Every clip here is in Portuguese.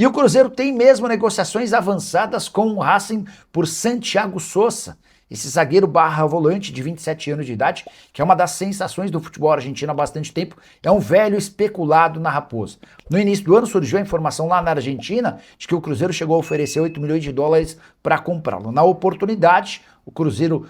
E o Cruzeiro tem mesmo negociações avançadas com o Racing por Santiago Sosa, esse zagueiro barra volante de 27 anos de idade, que é uma das sensações do futebol argentino há bastante tempo, é um velho especulado na Raposa. No início do ano surgiu a informação lá na Argentina de que o Cruzeiro chegou a oferecer 8 milhões de dólares para comprá-lo. Na oportunidade, o Cruzeiro,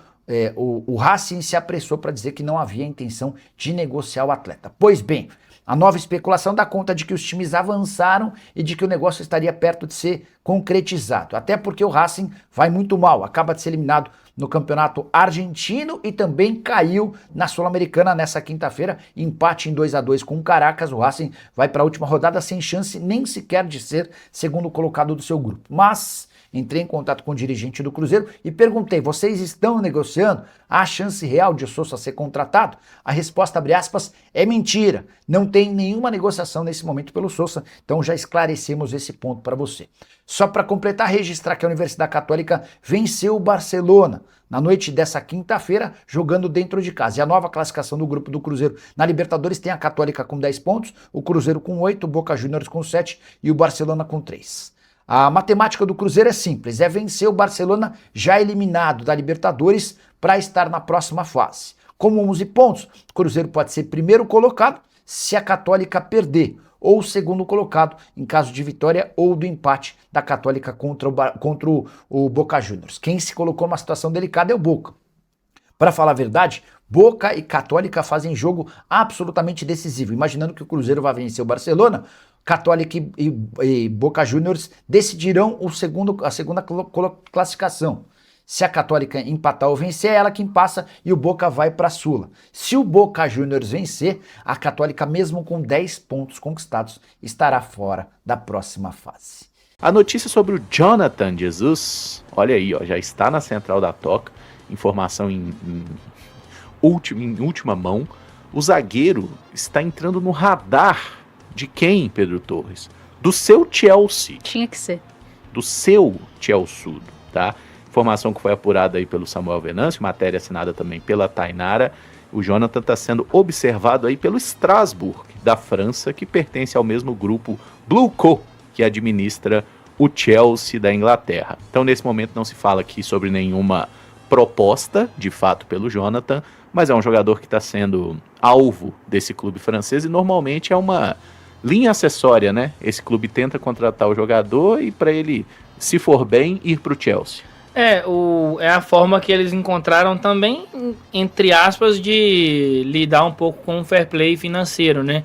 o Racing se apressou para dizer que não havia intenção de negociar o atleta. Pois bem, a nova especulação dá conta de que os times avançaram e de que o negócio estaria perto de ser concretizado. Até porque o Racing vai muito mal, acaba de ser eliminado no campeonato argentino e também caiu na Sul-Americana nessa quinta-feira, empate em 2-2 com o Caracas. O Racing vai para a última rodada sem chance nem sequer de ser segundo colocado do seu grupo. Mas entrei em contato com o dirigente do Cruzeiro e perguntei: vocês estão negociando? Há chance real de o Sosa ser contratado? A resposta, abre aspas, é mentira. Não tem nenhuma negociação nesse momento pelo Sosa, então já esclarecemos esse ponto para você. Só para completar, registrar que a Universidade Católica venceu o Barcelona na noite dessa quinta-feira, jogando dentro de casa. E a nova classificação do grupo do Cruzeiro na Libertadores tem a Católica com 10 pontos, o Cruzeiro com 8, o Boca Juniors com 7 e o Barcelona com 3. A matemática do Cruzeiro é simples, é vencer o Barcelona já eliminado da Libertadores para estar na próxima fase. Com 11 pontos, o Cruzeiro pode ser primeiro colocado se a Católica perder, ou segundo colocado em caso de vitória ou do empate da Católica contra o Boca Juniors. Quem se colocou numa situação delicada é o Boca. Para falar a verdade, Boca e Católica fazem jogo absolutamente decisivo. Imaginando que o Cruzeiro vai vencer o Barcelona, Católica e Boca Juniors decidirão a segunda classificação. Se a Católica empatar ou vencer, é ela quem passa e o Boca vai para a Sula. Se o Boca Juniors vencer, a Católica, mesmo com 10 pontos conquistados, estará fora da próxima fase. A notícia sobre o Jonathan Jesus, olha aí, ó, já está na central da toca, informação em última mão. O zagueiro está entrando no radar de quem, Pedro Torres? Do seu Chelsea. Tinha que ser. Do seu Chelsea, tá? Informação que foi apurada aí pelo Samuel Venâncio, matéria assinada também pela Tainara. O Jonathan está sendo observado aí pelo Strasbourg, da França, que pertence ao mesmo grupo Blue Co, que administra o Chelsea da Inglaterra. Então, nesse momento, não se fala aqui sobre nenhuma proposta, de fato, pelo Jonathan, mas é um jogador que está sendo alvo desse clube francês e normalmente é uma linha acessória, né? Esse clube tenta contratar o jogador e para ele, se for bem, ir para o Chelsea. É a forma que eles encontraram também, entre aspas, de lidar um pouco com o fair play financeiro, né?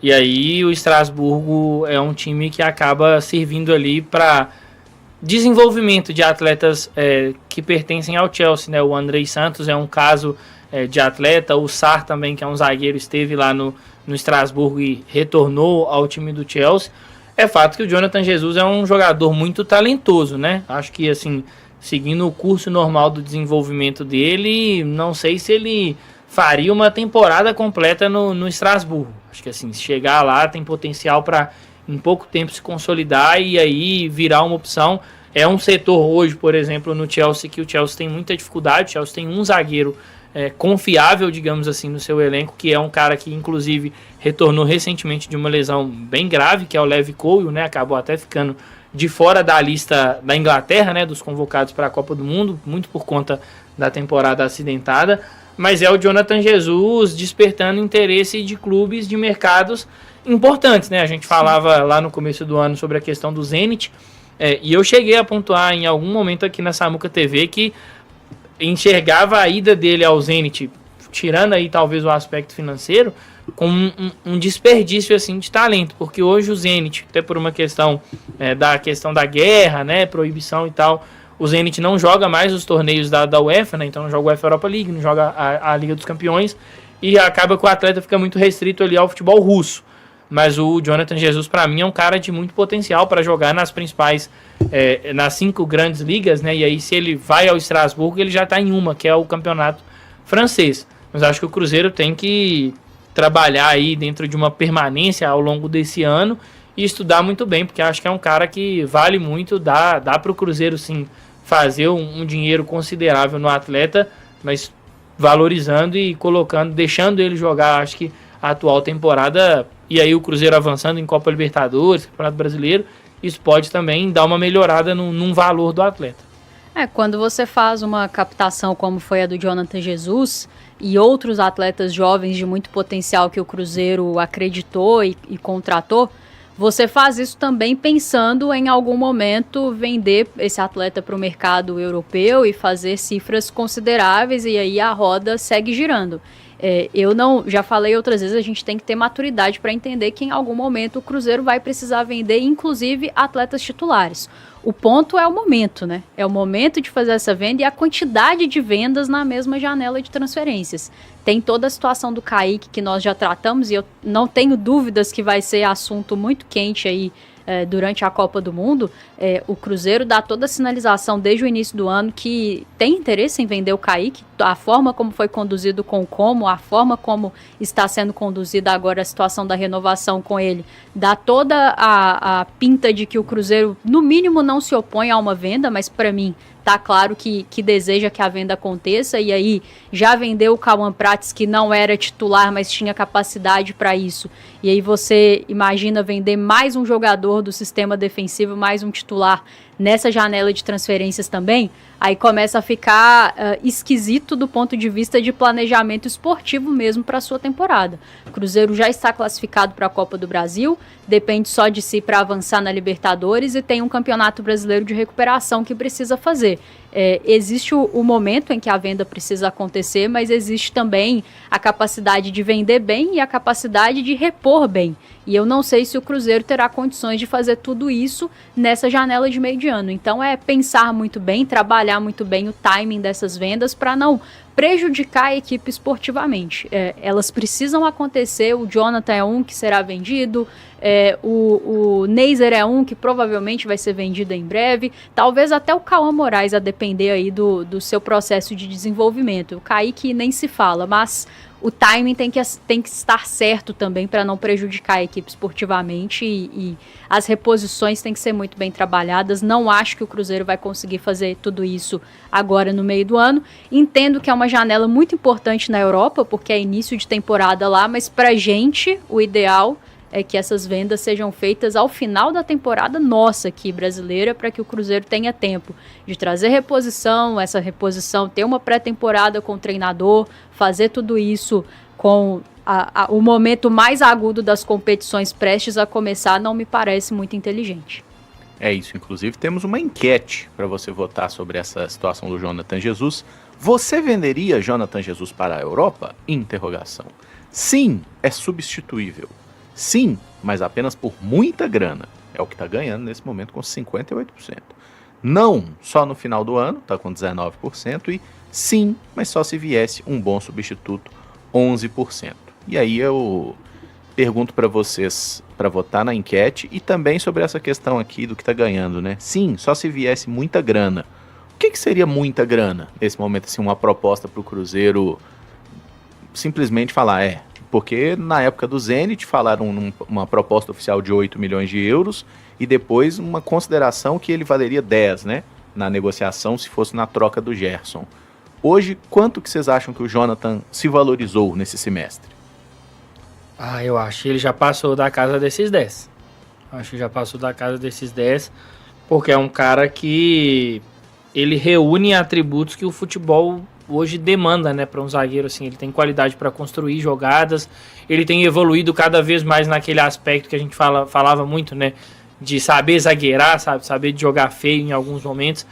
E aí o Estrasburgo é um time que acaba servindo ali para desenvolvimento de atletas que pertencem ao Chelsea, né? O Andrei Santos é um caso de atleta, o Sarr também, que é um zagueiro, esteve lá no Estrasburgo e retornou ao time do Chelsea. É fato que o Jonathan Jesus é um jogador muito talentoso, né? Acho que, assim, seguindo o curso normal do desenvolvimento dele, não sei se ele faria uma temporada completa no Estrasburgo. Acho que, assim, se chegar lá tem potencial para em pouco tempo se consolidar e aí virar uma opção. É um setor hoje, por exemplo, no Chelsea, que o Chelsea tem muita dificuldade. O Chelsea tem um zagueiro confiável, digamos assim, no seu elenco, que é um cara que, inclusive, retornou recentemente de uma lesão bem grave, que é o Levi Colwill, né? Acabou até ficando de fora da lista da Inglaterra, né? Dos convocados para a Copa do Mundo, muito por conta da temporada acidentada. Mas é o Jonathan Jesus despertando interesse de clubes, de mercados importantes, né? A gente falava lá no começo do ano sobre a questão do Zenit, e eu cheguei a pontuar em algum momento aqui na Samuca TV que enxergava a ida dele ao Zenit, tirando aí talvez o aspecto financeiro, com um desperdício assim de talento, porque hoje o Zenit, até por uma questão da guerra, né, proibição e tal, o Zenit não joga mais os torneios da UEFA, né, então não joga a UEFA Europa League, não joga a Liga dos Campeões, e acaba que o atleta fica muito restrito ali ao futebol russo. Mas o Jonathan Jesus, para mim, é um cara de muito potencial para jogar nas principais, nas 5 grandes ligas, né? E aí, se ele vai ao Estrasburgo, ele já está em uma, que é o campeonato francês. Mas acho que o Cruzeiro tem que trabalhar aí dentro de uma permanência ao longo desse ano e estudar muito bem, porque acho que é um cara que vale muito, dá para o Cruzeiro, sim, fazer um dinheiro considerável no atleta, mas valorizando e colocando, deixando ele jogar, acho que a atual temporada, e aí o Cruzeiro avançando em Copa Libertadores, Campeonato Brasileiro, isso pode também dar uma melhorada num valor do atleta. Quando você faz uma captação como foi a do Jonathan Jesus e outros atletas jovens de muito potencial que o Cruzeiro acreditou e contratou, você faz isso também pensando em algum momento vender esse atleta para o mercado europeu e fazer cifras consideráveis, e aí a roda segue girando. Já falei outras vezes, a gente tem que ter maturidade para entender que em algum momento o Cruzeiro vai precisar vender, inclusive, atletas titulares. O ponto é o momento, né? É o momento de fazer essa venda e a quantidade de vendas na mesma janela de transferências. Tem toda a situação do Kaique que nós já tratamos e eu não tenho dúvidas que vai ser assunto muito quente aí durante a Copa do Mundo. O Cruzeiro dá toda a sinalização desde o início do ano que tem interesse em vender o Kaique, a forma como foi conduzido com o Como, a forma como está sendo conduzida agora a situação da renovação com ele, dá toda a pinta de que o Cruzeiro, no mínimo, não se opõe a uma venda, mas para mim tá claro que deseja que a venda aconteça, e aí já vendeu o Cauã Prates, que não era titular, mas tinha capacidade para isso, e aí você imagina vender mais um jogador do sistema defensivo, mais um titular nessa janela de transferências também, aí começa a ficar esquisito do ponto de vista de planejamento esportivo mesmo para a sua temporada. O Cruzeiro já está classificado para a Copa do Brasil, depende só de si para avançar na Libertadores e tem um Campeonato Brasileiro de recuperação que precisa fazer. Existe o momento em que a venda precisa acontecer, mas existe também a capacidade de vender bem e a capacidade de repor bem. E eu não sei se o Cruzeiro terá condições de fazer tudo isso nessa janela de meio de ano. Então pensar muito bem, trabalhar muito bem o timing dessas vendas para não prejudicar a equipe esportivamente. Elas precisam acontecer, o Jonathan é um que será vendido, o Neiser é um que provavelmente vai ser vendido em breve, talvez até o Cauã Moraes, a depender aí do seu processo de desenvolvimento. O Kaique nem se fala, mas o timing tem que estar certo também para não prejudicar a equipe esportivamente e as reposições têm que ser muito bem trabalhadas. Não acho que o Cruzeiro vai conseguir fazer tudo isso agora no meio do ano. Entendo que é uma janela muito importante na Europa, porque é início de temporada lá, mas pra gente o ideal é que essas vendas sejam feitas ao final da temporada nossa aqui brasileira, para que o Cruzeiro tenha tempo de trazer reposição, essa reposição ter uma pré-temporada com o treinador, fazer tudo isso com o momento mais agudo das competições prestes a começar, não me parece muito inteligente. É isso, inclusive temos uma enquete para você votar sobre essa situação do Jonathan Jesus. Você venderia Jonathan Jesus para a Europa? Interrogação. Sim, é substituível. Sim, mas apenas por muita grana. É o que está ganhando nesse momento com 58%. Não, só no final do ano, está com 19%. E sim, mas só se viesse um bom substituto, 11%. E aí eu pergunto para vocês para votar na enquete e também sobre essa questão aqui do que está ganhando, né? Sim, só se viesse muita grana. O que seria muita grana nesse momento, assim, uma proposta para o Cruzeiro simplesmente falar, porque na época do Zenit falaram uma proposta oficial de 8 milhões de euros e depois uma consideração que ele valeria 10, né? Na negociação, se fosse na troca do Gerson. Hoje, quanto que vocês acham que o Jonathan se valorizou nesse semestre? Eu acho que ele já passou da casa desses 10. Acho que já passou da casa desses 10, porque é um cara que ele reúne atributos que o futebol hoje demanda, né, para um zagueiro assim. Ele tem qualidade para construir jogadas, ele tem evoluído cada vez mais naquele aspecto que a gente falava muito, né, de saber zagueirar, saber de jogar feio em alguns momentos.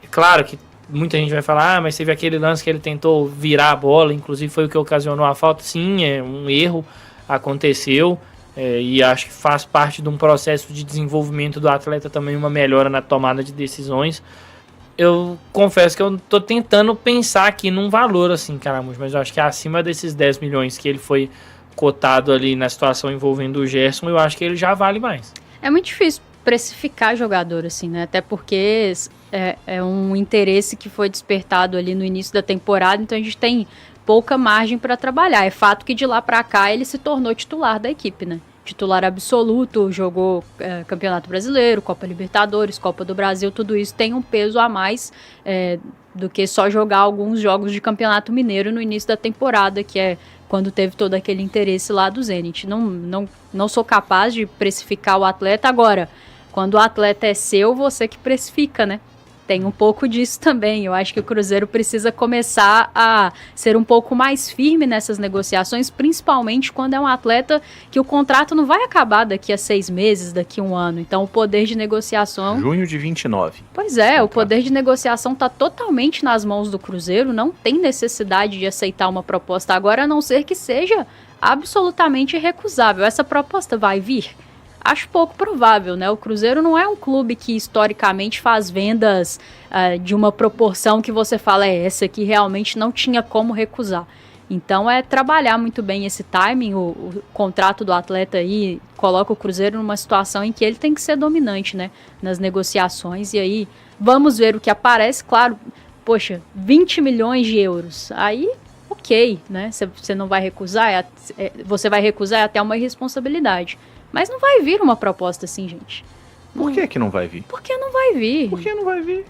É claro que muita gente vai falar, mas teve aquele lance que ele tentou virar a bola, inclusive foi o que ocasionou a falta. Sim, é um erro, aconteceu, e acho que faz parte de um processo de desenvolvimento do atleta também, uma melhora na tomada de decisões. Eu confesso que eu tô tentando pensar aqui num valor assim, caramba, mas eu acho que acima desses 10 milhões que ele foi cotado ali na situação envolvendo o Gerson, eu acho que ele já vale mais. É muito difícil precificar jogador assim, né? Até porque é um interesse que foi despertado ali no início da temporada, então a gente tem pouca margem para trabalhar. É fato que de lá para cá ele se tornou titular da equipe, né? Titular absoluto, jogou Campeonato Brasileiro, Copa Libertadores, Copa do Brasil, tudo isso tem um peso a mais do que só jogar alguns jogos de Campeonato Mineiro no início da temporada, que é quando teve todo aquele interesse lá do Zenit. Não sou capaz de precificar o atleta. Agora, Quando o atleta é seu, você que precifica, né? Tem um pouco disso também. Eu acho que o Cruzeiro precisa começar a ser um pouco mais firme nessas negociações, principalmente quando é um atleta que o contrato não vai acabar daqui a 6 meses, daqui a 1 ano. Então o poder de negociação... Junho de 29. Pois é, o poder de negociação está totalmente nas mãos do Cruzeiro, não tem necessidade de aceitar uma proposta agora, a não ser que seja absolutamente irrecusável. Essa proposta vai vir? Acho pouco provável, né? O Cruzeiro não é um clube que historicamente faz vendas de uma proporção que você fala, essa aqui realmente não tinha como recusar. Então é trabalhar muito bem esse timing, o contrato do atleta aí coloca o Cruzeiro numa situação em que ele tem que ser dominante, né? Nas negociações, e aí vamos ver o que aparece, claro, poxa, 20 milhões de euros, aí ok, né? Você não vai recusar, você vai recusar até uma irresponsabilidade. Mas não vai vir uma proposta assim, gente. Por que que não vai vir? Porque não vai vir. Por que não vai vir?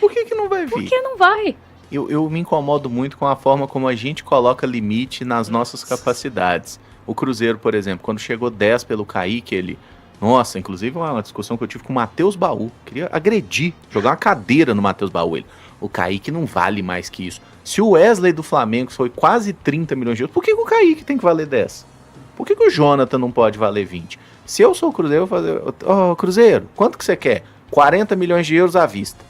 Por que que não vai vir? Porque não vai. Eu me incomodo muito com a forma como a gente coloca limite nas nossas capacidades. O Cruzeiro, por exemplo, quando chegou 10 pelo Kaique, ele... Nossa, inclusive uma discussão que eu tive com o Matheus Baú. Queria agredir, jogar uma cadeira no Matheus Baú. Ele, o Kaique não vale mais que isso. Se o Wesley do Flamengo foi quase 30 milhões de euros, por que o Kaique tem que valer 10? Por que o Jonathan não pode valer 20? Se eu sou o Cruzeiro, eu vou fazer... Cruzeiro, quanto que você quer? 40 milhões de euros à vista.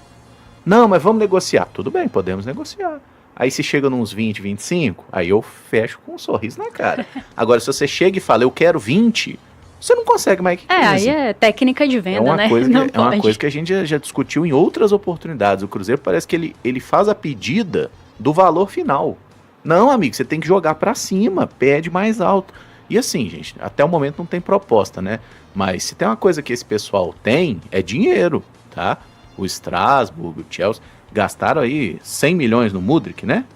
Não, mas vamos negociar. Tudo bem, podemos negociar. Aí se chega nos 20, 25, aí eu fecho com um sorriso na cara. Agora, se você chega e fala, eu quero 20, você não consegue mais que 15. Aí é técnica de venda, né? É uma coisa que a gente já discutiu em outras oportunidades. O Cruzeiro parece que ele faz a pedida do valor final. Não, amigo, você tem que jogar pra cima, pede mais alto. E assim, gente, até o momento não tem proposta, né? Mas se tem uma coisa que esse pessoal tem, é dinheiro, tá? O Strasbourg, o Chelsea, gastaram aí 100 milhões no Mudryk, né?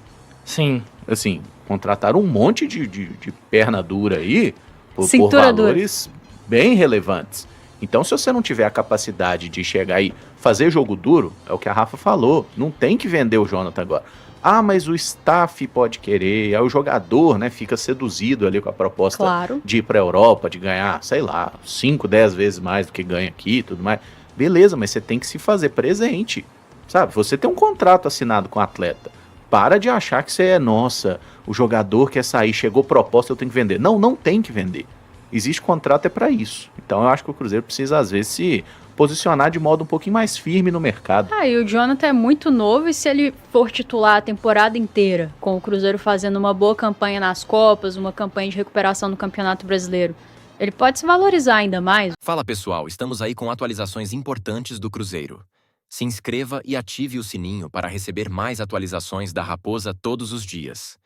Sim. Assim, contrataram um monte de perna dura aí, por Cintura valores bem relevantes. Então, se você não tiver a capacidade de chegar aí, fazer jogo duro, é o que a Rafa falou, não tem que vender o Jonathan agora. Ah, mas o staff pode querer, aí o jogador, né, fica seduzido ali com a proposta de ir pra Europa, de ganhar, sei lá, 5, 10 vezes mais do que ganha aqui e tudo mais. Beleza, mas você tem que se fazer presente, sabe? Você tem um contrato assinado com o atleta. Para de achar que você é, nossa, o jogador quer sair, chegou proposta, eu tenho que vender. Não, não tem que vender. Existe contrato, é para isso. Então eu acho que o Cruzeiro precisa, às vezes, se posicionar de modo um pouquinho mais firme no mercado. E o Jonathan é muito novo, e se ele for titular a temporada inteira, com o Cruzeiro fazendo uma boa campanha nas Copas, uma campanha de recuperação no Campeonato Brasileiro, ele pode se valorizar ainda mais. Fala pessoal, estamos aí com atualizações importantes do Cruzeiro. Se inscreva e ative o sininho para receber mais atualizações da Raposa todos os dias.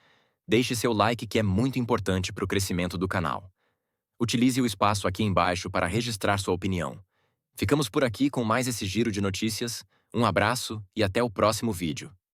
Deixe seu like, que é muito importante para o crescimento do canal. Utilize o espaço aqui embaixo para registrar sua opinião. Ficamos por aqui com mais esse giro de notícias. Um abraço e até o próximo vídeo.